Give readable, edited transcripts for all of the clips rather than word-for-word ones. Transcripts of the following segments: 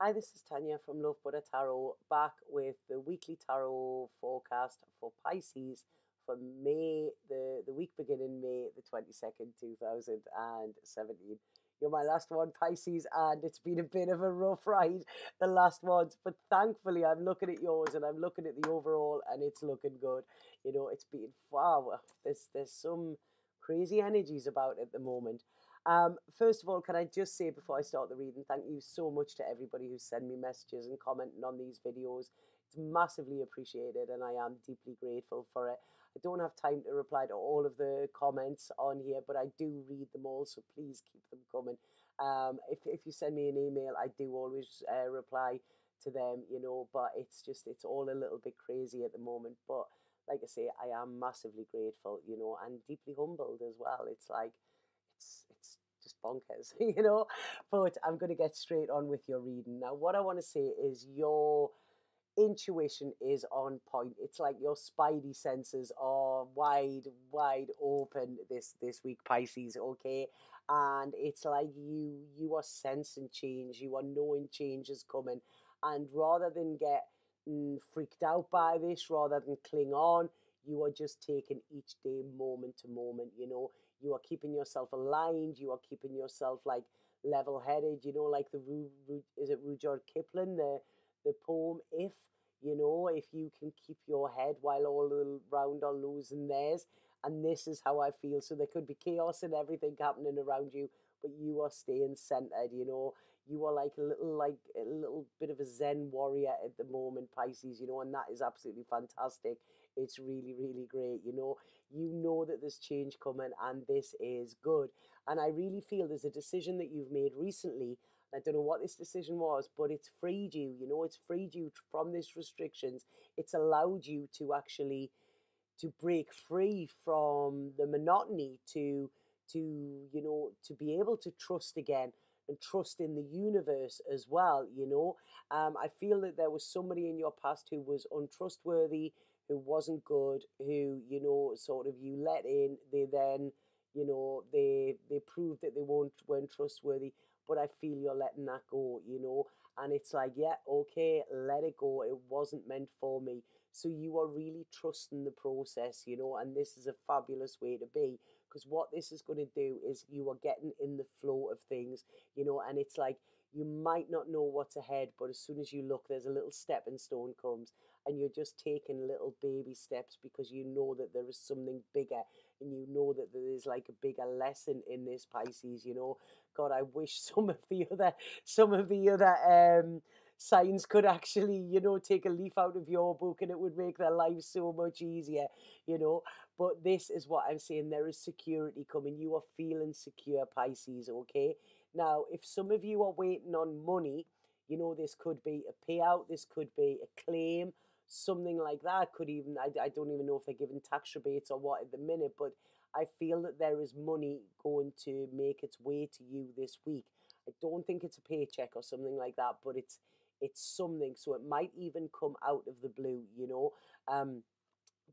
Hi, this is Tanya from Love Buddha Tarot, back with the weekly tarot forecast for Pisces for May, the week beginning May the 22nd, 2017. You're my last one, Pisces, and it's been a bit of a rough ride, the last ones, but thankfully I'm looking at yours and I'm looking at the overall and it's looking good. It's been, wow, there's some crazy energies about at the moment. First of all, can I just say before I start the reading, thank you so much to everybody who sent me messages and commenting on these videos. It's massively appreciated and I am deeply grateful for it. I don't have time to reply to all of the comments on here, but I do read them all, so please keep them coming. If you send me an email, I do always reply to them, but it's all a little bit crazy at the moment. But like I say, I am massively grateful, and deeply humbled as well. It's like, it's just bonkers, But I'm going to get straight on with your reading. Now, what I want to say is your intuition is on point. It's like your spidey senses are wide open this week, Pisces, okay? And it's like you are sensing change, you are knowing change is coming. And rather than get freaked out by this, rather than cling on, you are just taking each day moment to moment, you are keeping yourself aligned, you are keeping yourself like level-headed, like is it Rudyard Kipling, the poem if you can keep your head while all around are losing theirs. And this is how I feel. So there could be chaos and everything happening around you, but you are staying centered, you are like a little bit of a Zen warrior at the moment, Pisces, and that is absolutely fantastic. It's really, really great, you know that there's change coming and this is good. And I really feel there's a decision that you've made recently. I don't know what this decision was, but it's freed you, it's freed you from these restrictions. It's allowed you to actually to break free from the monotony, to be able to trust again and trust in the universe as well. I feel that there was somebody in your past who was untrustworthy, who wasn't good, who sort of you let in. They then they proved that they weren't trustworthy. But I feel you're letting that go, and it's like, yeah, okay, let it go. It wasn't meant for me. So you are really trusting the process, and this is a fabulous way to be, because what this is going to do is you are getting in the flow of things, and it's like you might not know what's ahead, but as soon as you look, there's a little stepping stone comes, and you're just taking little baby steps because you know that there is something bigger, and you know that there is like a bigger lesson in this, Pisces. God, I wish some of the other signs could actually, take a leaf out of your book and it would make their lives so much easier, But this is what I'm saying. There is security coming. You are feeling secure, Pisces, okay? Now, if some of you are waiting on money, this could be a payout, this could be a claim, something like that. Could even, I don't even know if they're giving tax rebates or what at the minute, but I feel that there is money going to make its way to you this week. I don't think it's a paycheck or something like that, but it's something. So it might even come out of the blue,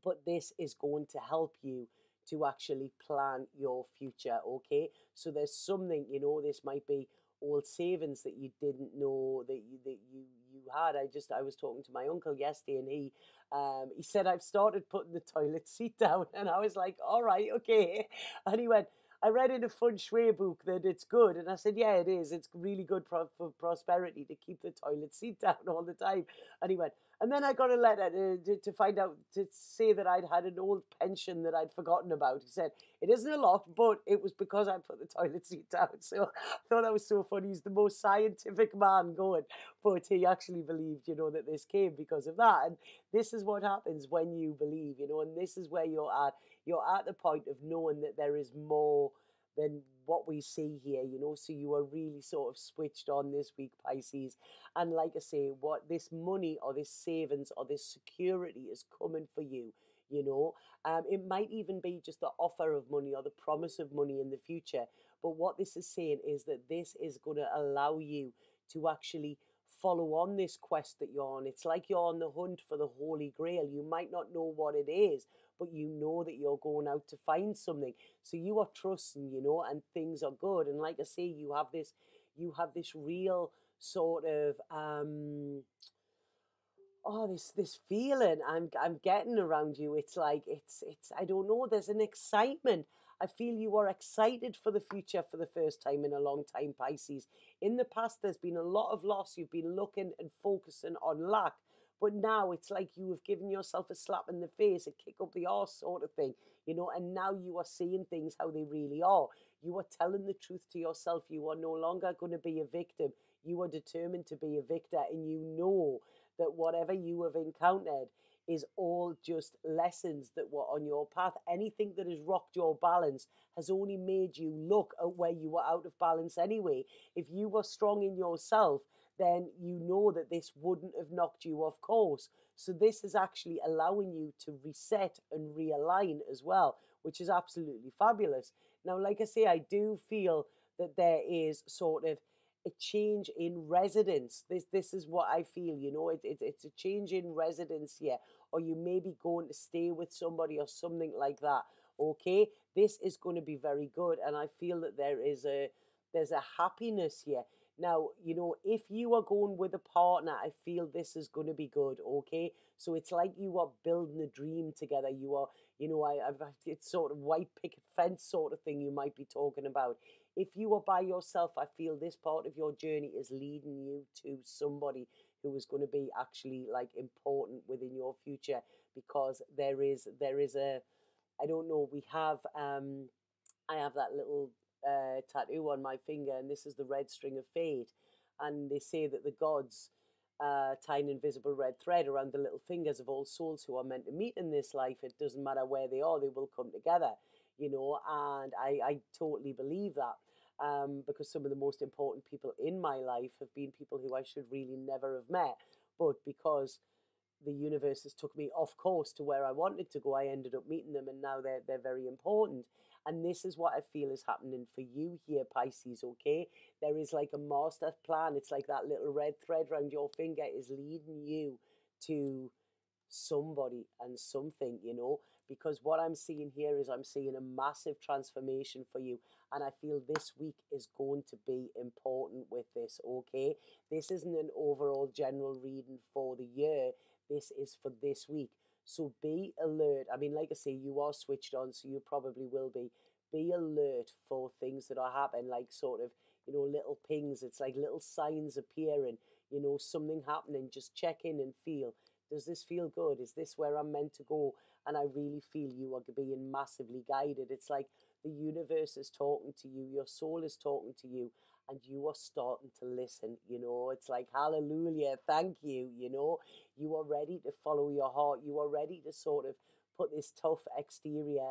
but this is going to help you to actually plan your future, okay? So there's something, this might be old savings that you didn't know that you had. I was talking to my uncle yesterday, and he said, I've started putting the toilet seat down, and I was like, all right, okay. And he went, I read in a feng shui book that it's good, and I said, yeah, it is. It's really good for prosperity to keep the toilet seat down all the time. And he went, and then I got a letter to find out, to say that I'd had an old pension that I'd forgotten about. He said, it isn't a lot, but it was because I put the toilet seat down. So I thought that was so funny. He's the most scientific man going, but he actually believed, that this came because of that. And this is what happens when you believe, and this is where you're at. You're at the point of knowing that there is more than what we see here, so you are really sort of switched on this week, Pisces. And like I say, what this money or this savings or this security is coming for you, it might even be just the offer of money or the promise of money in the future. But what this is saying is that this is going to allow you to actually follow on this quest that you're on. It's like you're on the hunt for the Holy Grail. You might not know what it is, but you know that you're going out to find something. So you are trusting, and things are good. And like I say, you have this real sort of oh, this feeling I'm getting around you. It's like it's I don't know, there's an excitement. I feel you are excited for the future for the first time in a long time, Pisces. In the past there's been a lot of loss. You've been looking and focusing on lack. But now it's like you have given yourself a slap in the face, a kick up the arse sort of thing, and now you are seeing things how they really are. You are telling the truth to yourself. You are no longer going to be a victim. You are determined to be a victor, and you know that whatever you have encountered is all just lessons that were on your path. Anything that has rocked your balance has only made you look at where you were out of balance anyway. If you were strong in yourself, then you know that this wouldn't have knocked you off course. So this is actually allowing you to reset and realign as well, which is absolutely fabulous. Now, like I say, I do feel that there is sort of a change in residence. This is what I feel, it's a change in residence here, or you may be going to stay with somebody or something like that. Okay, this is going to be very good, and I feel that there's a happiness here. Now, if you are going with a partner, I feel this is going to be good, okay? So it's like you are building a dream together. You are, it's sort of white picket fence sort of thing you might be talking about. If you are by yourself, I feel this part of your journey is leading you to somebody who is going to be actually like important within your future, because there is a, I don't know, I have that little tattoo on my finger, and this is the red string of fate. And they say that the gods tie an invisible red thread around the little fingers of all souls who are meant to meet in this life. It doesn't matter where they are, they will come together, and I totally believe that. Because some of the most important people in my life have been people who I should really never have met. But because the universe has took me off course to where I wanted to go, I ended up meeting them, and now they're very important. And this is what I feel is happening for you here, Pisces, okay? There is like a master plan. It's like that little red thread around your finger is leading you to somebody and something, because what I'm seeing here is I'm seeing a massive transformation for you. And I feel this week is going to be important with this, okay? This isn't an overall general reading for the year. This is for this week. So be alert. I mean, like I say, you are switched on, so you probably will be. Be alert for things that are happening, like sort of, little pings. It's like little signs appearing, something happening. Just check in and feel. Does this feel good? Is this where I'm meant to go? And I really feel you are being massively guided. It's like the universe is talking to you. Your soul is talking to you. And you are starting to listen, It's like, hallelujah, thank you, You are ready to follow your heart. You are ready to sort of put this tough exterior,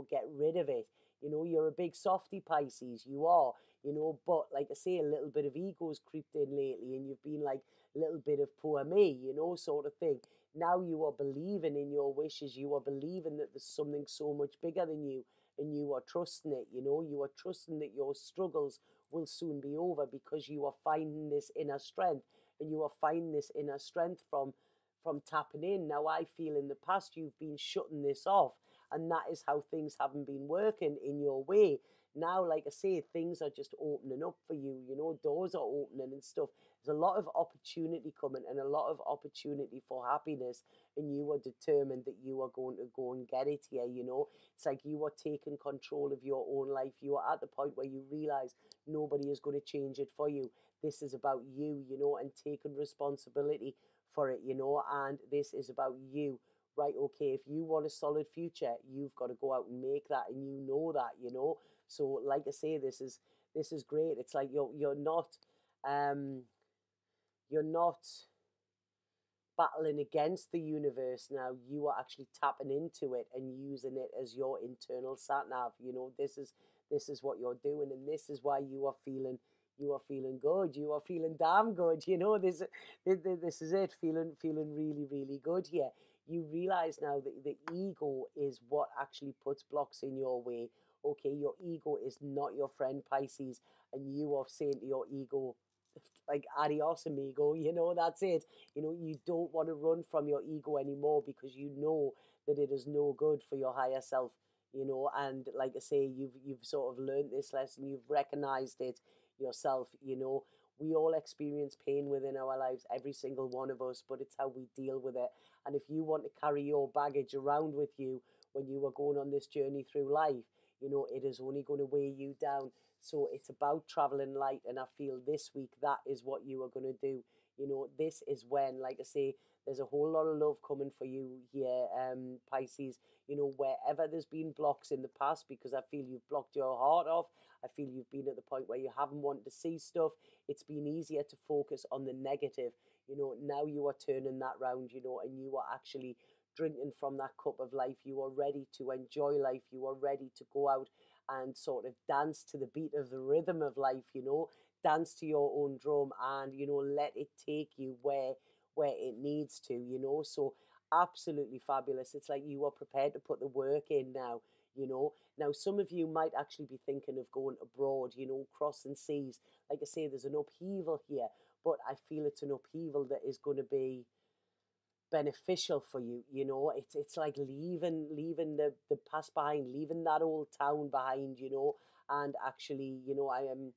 get rid of it. You're a big softy, Pisces, you are, but like I say, a little bit of ego's creeped in lately, and you've been like a little bit of poor me, sort of thing. Now you are believing in your wishes. You are believing that there's something so much bigger than you, and you are trusting it, You are trusting that your struggles will soon be over, because you are finding this inner strength, and you are finding this inner strength from tapping in. Now, I feel in the past you've been shutting this off, and that is how things haven't been working in your way. Now, like I say, things are just opening up for you, doors are opening and stuff. There's a lot of opportunity coming, and a lot of opportunity for happiness, and you are determined that you are going to go and get it here, It's like you are taking control of your own life. You are at the point where you realize nobody is going to change it for you. This is about you, and taking responsibility for it, and this is about you. Right, okay, if you want a solid future, you've got to go out and make that, and that, So like I say, this is great. It's like you're not battling against the universe now. You are actually tapping into it and using it as your internal sat nav. This is what you're doing, and this is why you are feeling good. You are feeling damn good. This is it. Feeling really, really good here. You realize now that the ego is what actually puts blocks in your way. Okay, your ego is not your friend, Pisces, and you are saying to your ego, like, adios, amigo, that's it. You don't want to run from your ego anymore, because you know that it is no good for your higher self, and like I say, you've sort of learned this lesson, you've recognized it yourself, We all experience pain within our lives, every single one of us, but it's how we deal with it. And if you want to carry your baggage around with you when you are going on this journey through life, you know, it is only going to weigh you down. So it's about traveling light. And I feel this week that is what you are going to do. You know, this is when, like I say, there's a whole lot of love coming for you here, Pisces. You know, wherever there's been blocks in the past, because I feel you've blocked your heart off. I feel you've been at the point where you haven't wanted to see stuff. It's been easier to focus on the negative. You know, now you are turning that round, you know, and you are actually drinking from that cup of life. You are ready to enjoy life. You are ready to go out and sort of dance to the beat of the rhythm of life, you know, dance to your own drum and, you know, let it take you where it needs to, you know. So absolutely fabulous. It's like you are prepared to put the work in now, you know. Now, some of you might actually be thinking of going abroad, you know, crossing seas. Like I say, there's an upheaval here, but I feel it's an upheaval that is going to be beneficial for you. You know, it's like leaving the past behind, leaving that old town behind, you know. And actually, you know, I am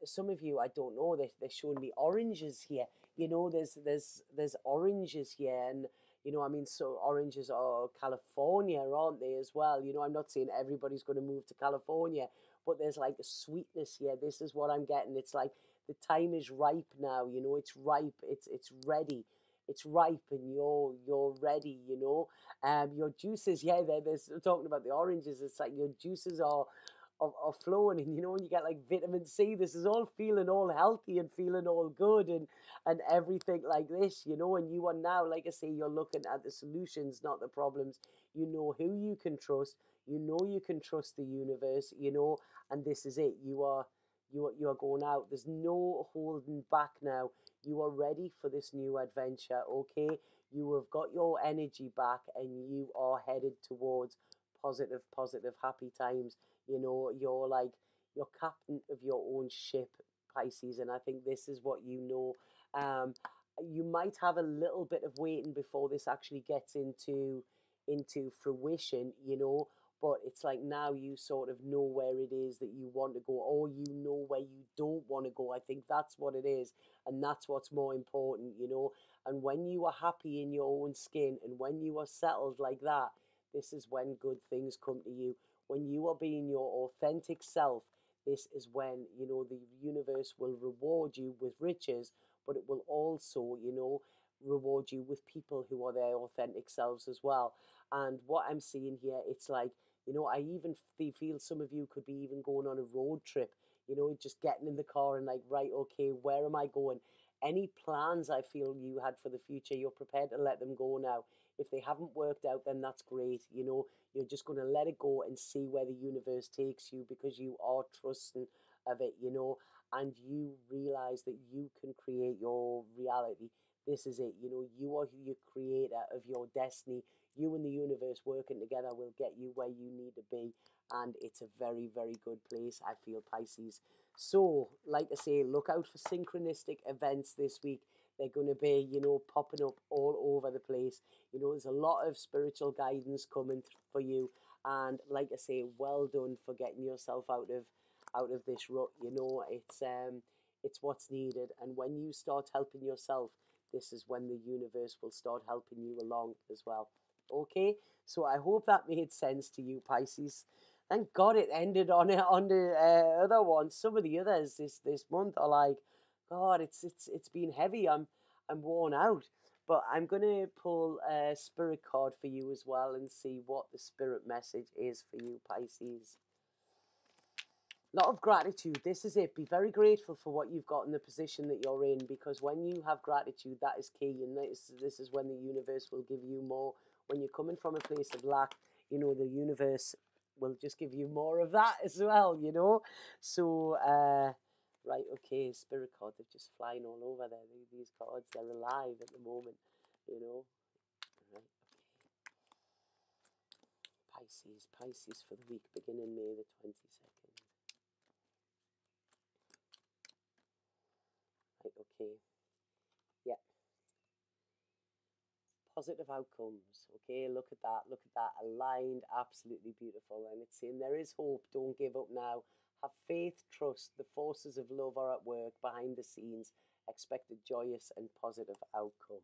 some of you, I don't know, they're showing me oranges here. You know, there's oranges here. And you know, I mean, so oranges are California, aren't they, as well? You know, I'm not saying everybody's going to move to California, but there's like a sweetness here. This is what I'm getting. It's like the time is ripe now, you know. It's ripe, it's ready, it's ripe, and you're ready, you know. Your juices, yeah, there's talking about the oranges. It's like your juices are flowing, and you know, when you get like vitamin C, this is all feeling all healthy and feeling all good, and everything like this, you know. And you are now, like I say, you're looking at the solutions, not the problems. You know who you can trust. You know you can trust the universe, you know. And this is it. You are going out. There's no holding back now. You are ready for this new adventure, okay? You have got your energy back and you are headed towards positive, happy times. You know, you're captain of your own ship, Pisces, and I think this is what you know. You might have a little bit of waiting before this actually gets into fruition, you know, but it's like now you sort of know where it is that you want to go, or you know where you don't want to go. I think that's what it is, and that's what's more important, you know. And when you are happy in your own skin and when you are settled like that, this is when good things come to you. When you are being your authentic self, this is when, you know, the universe will reward you with riches, but it will also, you know, reward you with people who are their authentic selves as well. And what I'm seeing here, it's like, you know, I even feel some of you could be even going on a road trip, you know, just getting in the car and like, right, okay, where am I going? Any plans I feel you had for the future, you're prepared to let them go now. If they haven't worked out, then that's great. You know, you're just going to let it go and see where the universe takes you, because you are trusting of it, you know, and you realize that you can create your reality. This is it. You know, you are your creator of your destiny. You and the universe working together will get you where you need to be. And it's a very, very good place, I feel, Pisces. So, like I say, look out for synchronistic events this week. They're going to be, you know, popping up all over the place. You know, there's a lot of spiritual guidance coming for you. And like I say, well done for getting yourself out of this rut. You know, it's what's needed. And when you start helping yourself, this is when the universe will start helping you along as well. Okay, so I hope that made sense to you, Pisces. Thank God it ended on the other ones. Some of the others this month are like, God, it's been heavy. I'm worn out. But I'm gonna pull a spirit card for you as well and see what the spirit message is for you, Pisces. Lot of gratitude. This is it. Be very grateful for what you've got in the position that you're in, because when you have gratitude, that is key. And this is when the universe will give you more. When you're coming from a place of lack, you know, the universe will just give you more of that as well, you know. So, right, okay, spirit card, they're just flying all over there. These cards, they're alive at the moment, you know. Right, okay. Pisces for the week beginning May the 22nd. Right, okay. Yeah. Positive outcomes. Okay, look at that. Look at that. Aligned, absolutely beautiful. And it's saying there is hope. Don't give up now. Have faith, trust, the forces of love are at work behind the scenes. Expect a joyous and positive outcome.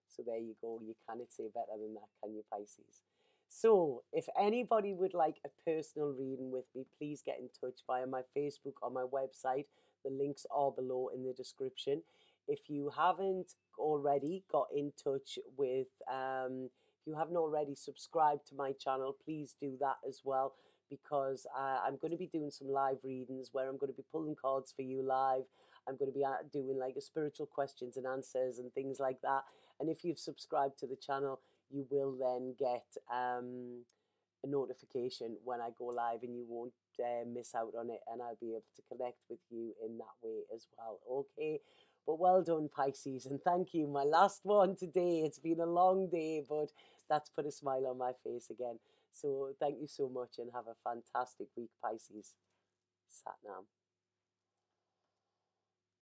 So there you go. You cannot say better than that, can you, Pisces? So if anybody would like a personal reading with me, please get in touch via my Facebook or my website. The links are below in the description. If you haven't already got in touch with, if you haven't already subscribed to my channel, please do that as well, because I'm going to be doing some live readings where I'm going to be pulling cards for you live. I'm going to be doing like a spiritual questions and answers and things like that. And if you've subscribed to the channel, you will then get a notification when I go live, and you won't miss out on it, and I'll be able to connect with you in that way as well. Okay, but well done, Pisces, and thank you. My last one today. It's been a long day, but that's put a smile on my face again. So thank you so much, and have a fantastic week, Pisces. Sat Nam.